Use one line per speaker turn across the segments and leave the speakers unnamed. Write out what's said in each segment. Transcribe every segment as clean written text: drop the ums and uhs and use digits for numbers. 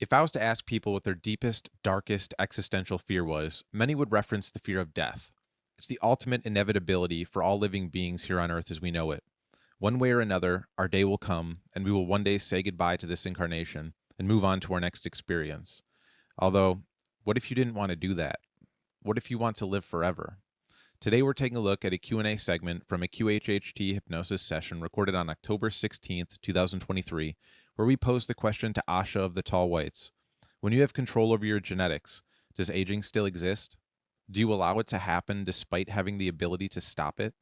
If I was to ask people what their deepest, darkest existential fear was, many would reference the fear of death. It's the ultimate inevitability for all living beings here on Earth as we know it. One way or another, our day will come, and we will one day say goodbye to this incarnation and move on to our next experience. Although, what if you didn't want to do that? What if you want to live forever? Today we're taking a look at a Q&A segment from a QHHT hypnosis session recorded on October 16th, 2023, where we posed the question to Asha of the Tall Whites. When you have control over your genetics, does aging still exist? Do you allow it to happen despite having the ability to stop it?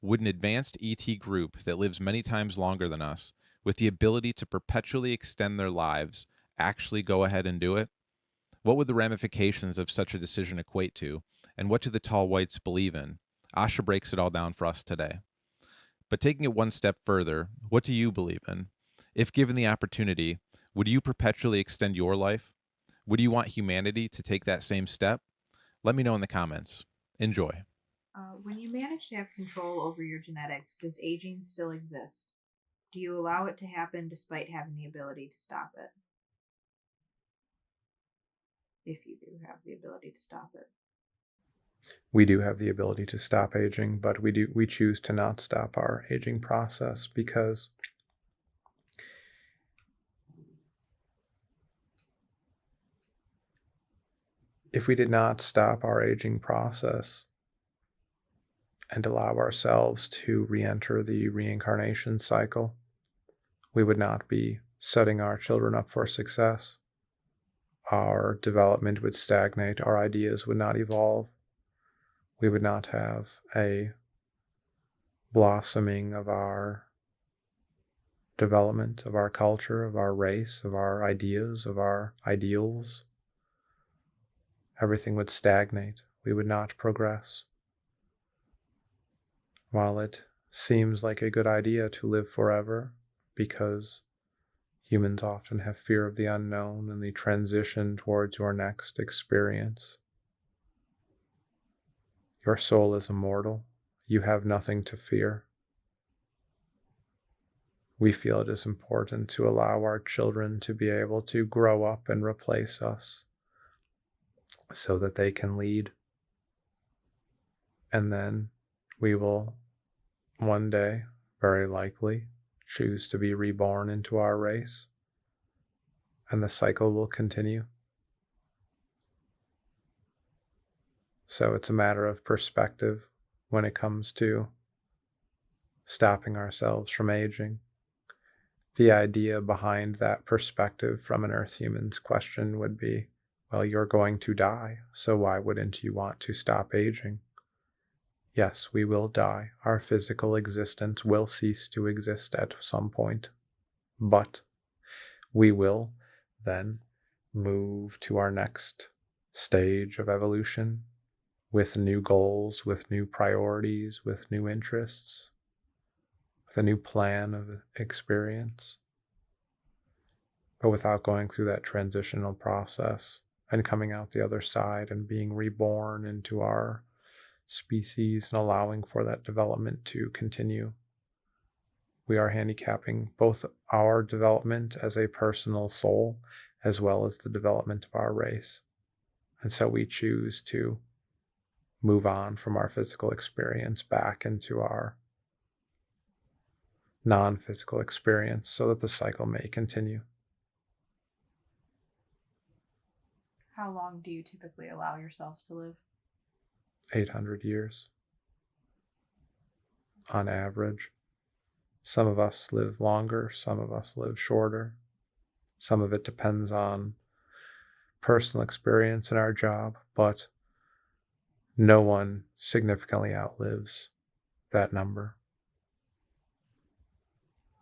Would an advanced ET group that lives many times longer than us, with the ability to perpetually extend their lives, actually go ahead and do it? What would the ramifications of such a decision equate to, and what do the tall whites believe in? Asha breaks it all down for us today. But taking it one step further, what do you believe in? If given the opportunity, would you perpetually extend your life? Would you want humanity to take that same step? Let me know in the comments. Enjoy.
When you manage to have control over your genetics, does aging still exist? Do you allow it to happen despite having the ability to stop it? If you do have the ability to stop it.
We do have the ability to stop aging, but we choose to not stop our aging process because if we did not stop our aging process and allow ourselves to re-enter the reincarnation cycle, we would not be setting our children up for success. Our development would stagnate, our ideas would not evolve. We would not have a blossoming of our development, of our culture, of our race, of our ideas, of our ideals. Everything would stagnate. We would not progress. While it seems like a good idea to live forever, because humans often have fear of the unknown and the transition towards your next experience, your soul is immortal. You have nothing to fear. We feel it is important to allow our children to be able to grow up and replace us so that they can lead. And then we will one day, very likely, choose to be reborn into our race, and the cycle will continue. So it's a matter of perspective when it comes to stopping ourselves from aging. The idea behind that perspective from an Earth human's question would be, well, you're going to die, so why wouldn't you want to stop aging? Yes, we will die. Our physical existence will cease to exist at some point, but we will then move to our next stage of evolution with new goals, with new priorities, with new interests, with a new plan of experience, but without going through that transitional process and coming out the other side and being reborn into our species and allowing for that development to continue. We are handicapping both our development as a personal soul as well as the development of our race. And so we choose to move on from our physical experience back into our non-physical experience so that the cycle may continue.
How long do you typically allow yourselves to live?
800 years on average. Some of us live longer, some of us live shorter. Some of it depends on personal experience in our job, but no one significantly outlives that number.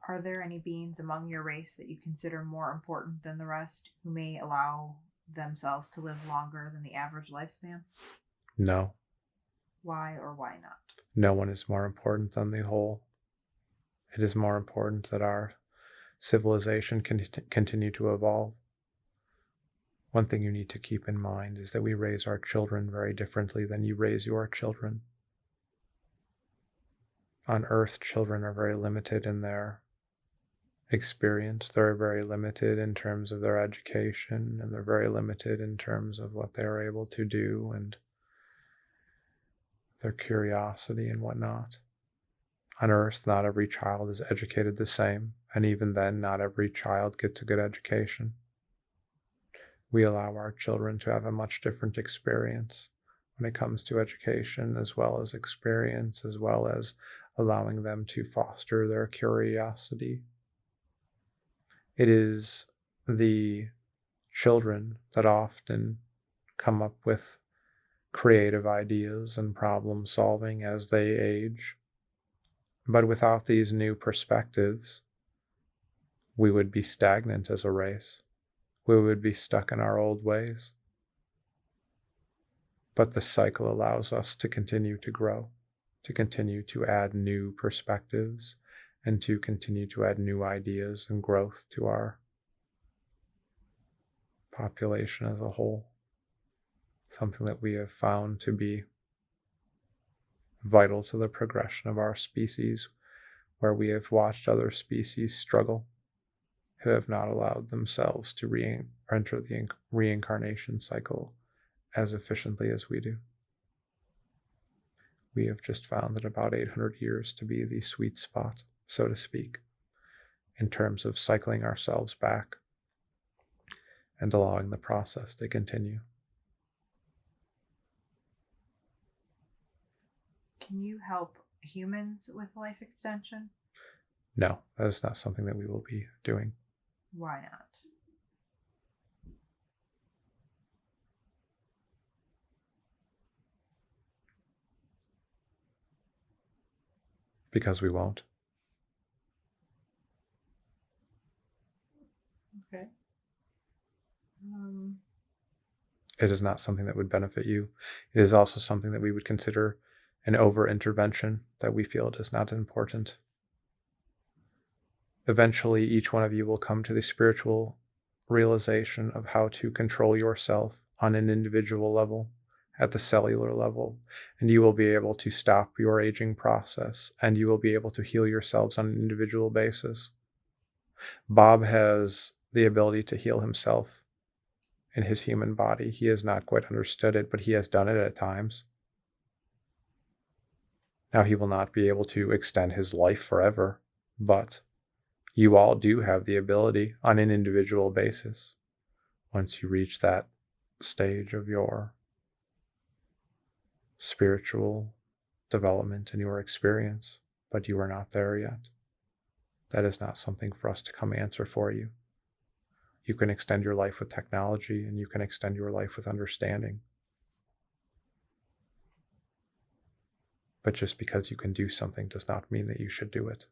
Are there any beings among your race that you consider more important than the rest who may allow themselves to live longer than the average lifespan?
No.
Why or why not?
No one is more important than the whole. It is more important that our civilization can continue to evolve. One thing you need to keep in mind is that we raise our children very differently than you raise your children. On Earth, children are very limited in their experience. They're very limited in terms of their education, and they're very limited in terms of what they're able to do and their curiosity and whatnot. On Earth, not every child is educated the same, and even then, not every child gets a good education. We allow our children to have a much different experience when it comes to education, as well as experience, as well as allowing them to foster their curiosity. It is the children that often come up with creative ideas and problem solving as they age. But without these new perspectives, we would be stagnant as a race. We would be stuck in our old ways. But the cycle allows us to continue to grow, to continue to add new perspectives, and to continue to add new ideas and growth to our population as a whole. Something that we have found to be vital to the progression of our species, where we have watched other species struggle, who have not allowed themselves to enter the reincarnation cycle as efficiently as we do. We have just found that about 800 years to be the sweet spot, so to speak, in terms of cycling ourselves back and allowing the process to continue.
Can you help humans with life extension?
No, that is not something that we will be doing.
Why not?
Because we won't.
Okay.
It is not something that would benefit you. It is also something that we would consider an over-intervention that we feel it is not important. Eventually, each one of you will come to the spiritual realization of how to control yourself on an individual level, at the cellular level, and you will be able to stop your aging process, and you will be able to heal yourselves on an individual basis. Bob has the ability to heal himself in his human body. He has not quite understood it, but he has done it at times. Now, he will not be able to extend his life forever, but you all do have the ability on an individual basis once you reach that stage of your spiritual development and your experience, but you are not there yet. That is not something for us to come answer for you. You can extend your life with technology, and you can extend your life with understanding. But just because you can do something does not mean that you should do it.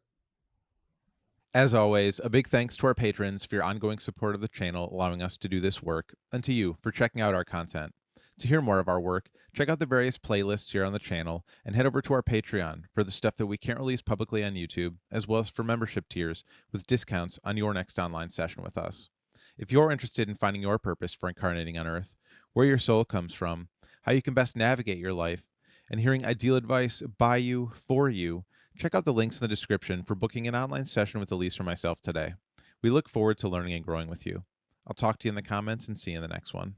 As always, a big thanks to our patrons for your ongoing support of the channel, allowing us to do this work, and to you for checking out our content. To hear more of our work, check out the various playlists here on the channel, and head over to our Patreon for the stuff that we can't release publicly on YouTube, as well as for membership tiers with discounts on your next online session with us. If you're interested in finding your purpose for incarnating on Earth, where your soul comes from, how you can best navigate your life, and hearing ideal advice by you, for you, check out the links in the description for booking an online session with Alysse or myself today. We look forward to learning and growing with you. I'll talk to you in the comments and see you in the next one.